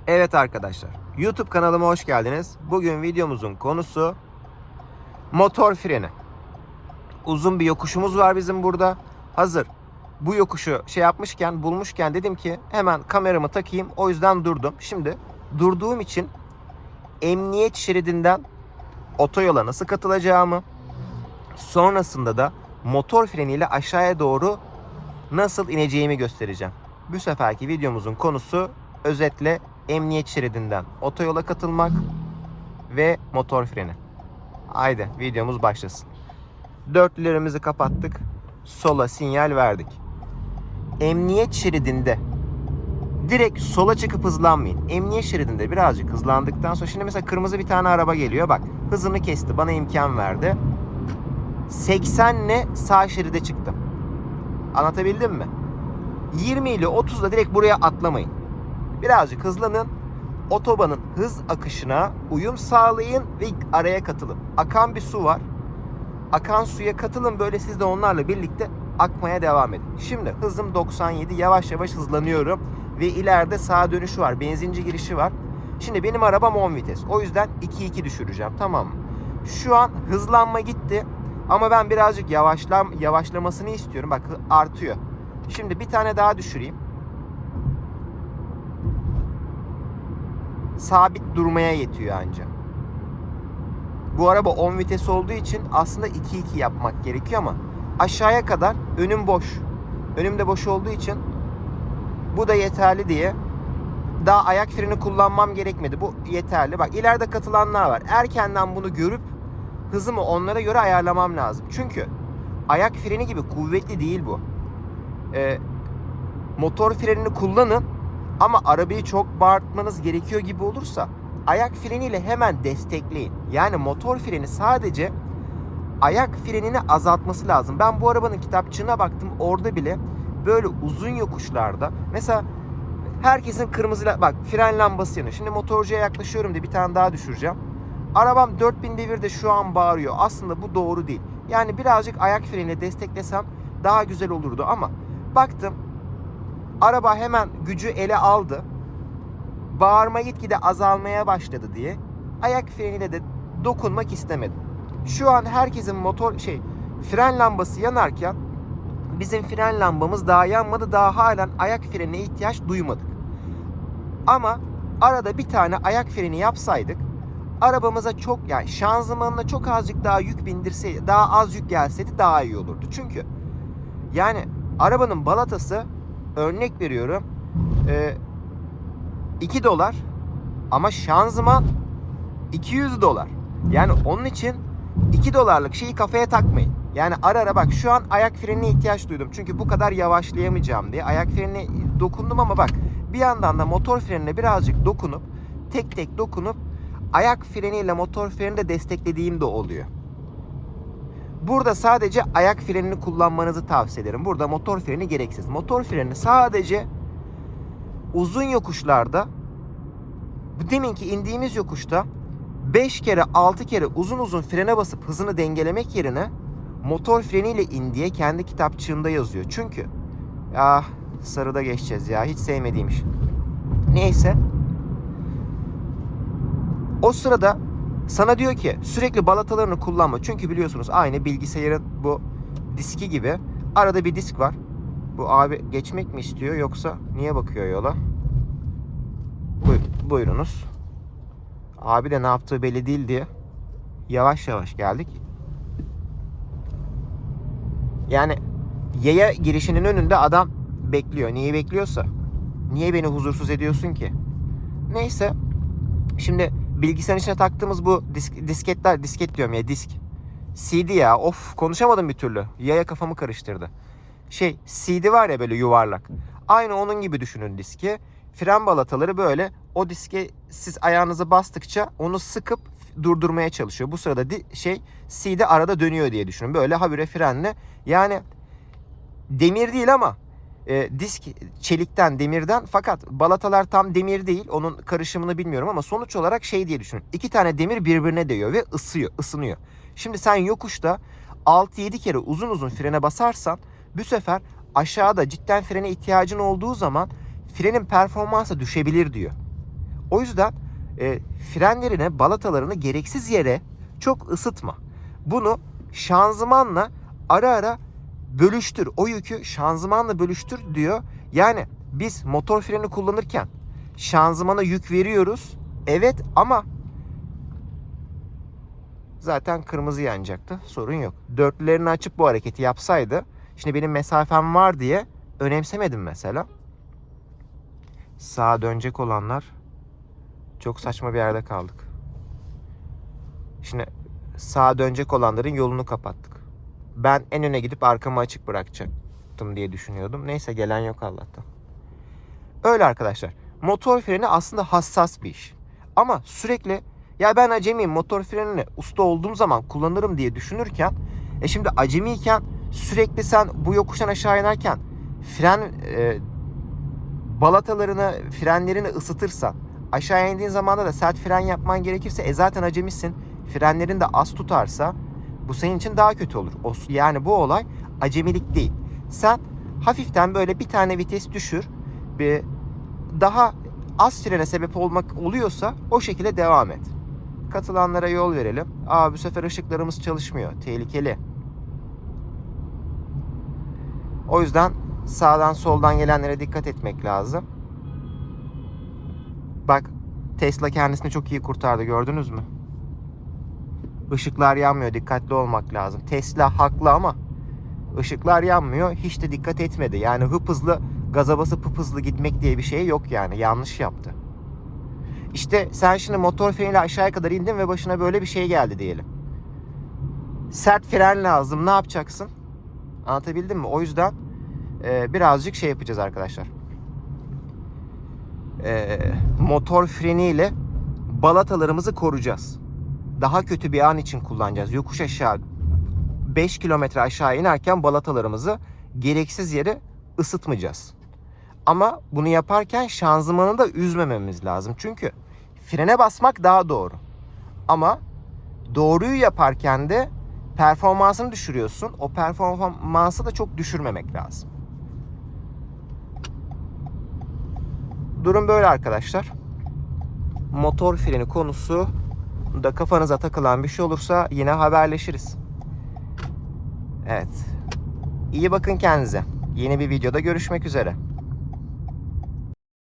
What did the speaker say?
Evet arkadaşlar, YouTube kanalıma hoş geldiniz. Bugün videomuzun konusu motor freni. Uzun bir yokuşumuz var bizim burada. Hazır bu yokuşu bulmuşken dedim ki hemen kameramı takayım. O yüzden durdum. Şimdi durduğum için emniyet şeridinden otoyola nasıl katılacağımı, sonrasında da motor freniyle aşağıya doğru nasıl ineceğimi göstereceğim. Bu seferki videomuzun konusu özetle emniyet şeridinden otoyola katılmak ve motor freni. Haydi videomuz başlasın. Dörtlülerimizi kapattık. Sola sinyal verdik. Emniyet şeridinde direkt sola çıkıp hızlanmayın. Emniyet şeridinde birazcık hızlandıktan sonra şimdi mesela kırmızı bir tane araba geliyor. Bak hızını kesti, bana imkan verdi. 80'le sağ şeride çıktım. Anlatabildim mi? 20 ile 30'la direkt buraya atlamayın. Birazcık hızlanın. Otobanın hız akışına uyum sağlayın ve araya katılın. Akan bir su var. Akan suya katılın, böyle siz de onlarla birlikte akmaya devam edin. Şimdi hızım 97, yavaş yavaş hızlanıyorum ve ileride sağa dönüşü var, benzinci girişi var. Şimdi benim arabam 10 vites. O yüzden 2-2 düşüreceğim, tamam mı? Şu an hızlanma gitti ama ben birazcık yavaşlamasını istiyorum. Bak artıyor. Şimdi bir tane daha düşüreyim. Sabit durmaya yetiyor ancak. Bu araba 10 vites olduğu için aslında 2-2 yapmak gerekiyor ama aşağıya kadar önüm boş. Önümde boş olduğu için bu da yeterli diye daha ayak freni kullanmam gerekmedi. Bu yeterli. Bak ileride katılanlar var. Erkenden bunu görüp hızımı onlara göre ayarlamam lazım. Çünkü ayak freni gibi kuvvetli değil bu. Motor frenini kullanın ama arabayı çok bağırtmanız gerekiyor gibi olursa ayak freniyle hemen destekleyin. Yani motor freni sadece ayak frenini azaltması lazım. Ben bu arabanın kitapçığına baktım. Orada bile böyle uzun yokuşlarda mesela herkesin kırmızı bak fren lambası yanıyor. Şimdi motorcuya yaklaşıyorum diye bir tane daha düşüreceğim. Arabam 4000 devirde şu an bağırıyor. Aslında bu doğru değil. Yani birazcık ayak freniyle desteklesem daha güzel olurdu ama baktım araba hemen gücü ele aldı. Bağırma gitgide azalmaya başladı diye ayak freniyle de dokunmak istemedim. Şu an herkesin fren lambası yanarken bizim fren lambamız daha yanmadı. Daha halen ayak frenine ihtiyaç duymadık. Ama arada bir tane ayak freni yapsaydık arabamıza şanzımanına çok azıcık daha yük bindirseydi, daha az yük gelseydi daha iyi olurdu. Çünkü yani arabanın balatası, örnek veriyorum, 2 dolar ama şanzıman 200 dolar. Yani onun için 2 dolarlık şeyi kafaya takmayın. Yani ara ara bak şu an ayak frenine ihtiyaç duydum. Çünkü bu kadar yavaşlayamayacağım diye ayak frenine dokundum ama bak bir yandan da motor frenine birazcık dokunup tek tek dokunup ayak freniyle motor freni de desteklediğim de oluyor. Burada sadece ayak frenini kullanmanızı tavsiye ederim. Burada motor freni gereksiz. Motor freni sadece uzun yokuşlarda, deminki indiğimiz yokuşta 5 kere 6 kere uzun uzun frene basıp hızını dengelemek yerine motor freniyle in diye kendi kitapçığında yazıyor. Çünkü sarıda geçeceğiz ya, hiç sevmediğim iş. Neyse. O sırada sana diyor ki sürekli balatalarını kullanma. Çünkü biliyorsunuz aynı bilgisayarın bu diski gibi arada bir disk var. Bu abi geçmek mi istiyor yoksa niye bakıyor yola? Buyurunuz. Abi de ne yaptığı belli değil diye yavaş yavaş geldik. Yani yaya girişinin önünde adam bekliyor. Niye bekliyorsa? Niye beni huzursuz ediyorsun ki? Neyse. Şimdi bilgisayarın içine taktığımız bu disket diyorum ya, disk. CD ya, of konuşamadım bir türlü. Yaya kafamı karıştırdı. CD var ya böyle yuvarlak. Aynı onun gibi düşünün diski. Fren balataları böyle o diske siz ayağınızı bastıkça onu sıkıp durdurmaya çalışıyor. Bu sırada CD arada dönüyor diye düşünün. Böyle habire frenle. Yani demir değil ama disk çelikten, demirden, fakat balatalar tam demir değil. Onun karışımını bilmiyorum ama sonuç olarak diye düşünün. 2 tane demir birbirine değiyor ve ısınıyor. Şimdi sen yokuşta 6-7 kere uzun uzun frene basarsan bu sefer aşağıda cidden frene ihtiyacın olduğu zaman frenin performansı düşebilir diyor. O yüzden frenlerini, balatalarını gereksiz yere çok ısıtma. Bunu şanzımanla ara ara bölüştür. O yükü şanzımanla bölüştür diyor. Yani biz motor freni kullanırken şanzımana yük veriyoruz. Evet ama zaten kırmızı yanacaktı. Sorun yok. Dörtlülerini açıp bu hareketi yapsaydı, şimdi benim mesafem var diye önemsemedim mesela. Sağa dönecek olanlar, çok saçma bir yerde kaldık. Şimdi sağa dönecek olanların yolunu kapattık. Ben en öne gidip arkamı açık bırakacaktım diye düşünüyordum. Neyse, gelen yok Allah'tan. Öyle arkadaşlar. Motor freni aslında hassas bir iş. Ama sürekli ya ben acemiyim, motor frenini usta olduğum zaman kullanırım diye düşünürken şimdi acemiyken sürekli sen bu yokuştan aşağı inerken balatalarını, frenlerini ısıtırsan, aşağı indiğin zamanda da sert fren yapman gerekirse zaten acemisin. Frenlerin de az tutarsa bu senin için daha kötü olur. Yani bu olay acemilik değil. Sen hafiften böyle bir tane vites düşür. Daha az frene sebep olmak oluyorsa o şekilde devam et. Katılanlara yol verelim. Bu sefer ışıklarımız çalışmıyor. Tehlikeli. O yüzden sağdan soldan gelenlere dikkat etmek lazım. Bak, Tesla kendisini çok iyi kurtardı, gördünüz mü? Işıklar yanmıyor, dikkatli olmak lazım. Tesla haklı ama ışıklar yanmıyor, hiç de dikkat etmedi. Yani hızlı gaza basıp hızlı gitmek diye bir şey yok yani. Yanlış yaptı. İşte sen şimdi motor freniyle aşağıya kadar indin ve başına böyle bir şey geldi diyelim. Sert fren lazım. Ne yapacaksın? Anlatabildim mi? O yüzden birazcık şey yapacağız arkadaşlar. Motor freniyle balatalarımızı koruyacağız. Daha kötü bir an için kullanacağız. Yokuş aşağı 5 kilometre aşağı inerken balatalarımızı gereksiz yere ısıtmayacağız. Ama bunu yaparken şanzımanı da üzmememiz lazım. Çünkü frene basmak daha doğru. Ama doğruyu yaparken de performansını düşürüyorsun. O performansı da çok düşürmemek lazım. Durum böyle arkadaşlar. Motor freni konusu da kafanıza takılan bir şey olursa yine haberleşiriz. Evet. İyi bakın kendinize. Yeni bir videoda görüşmek üzere.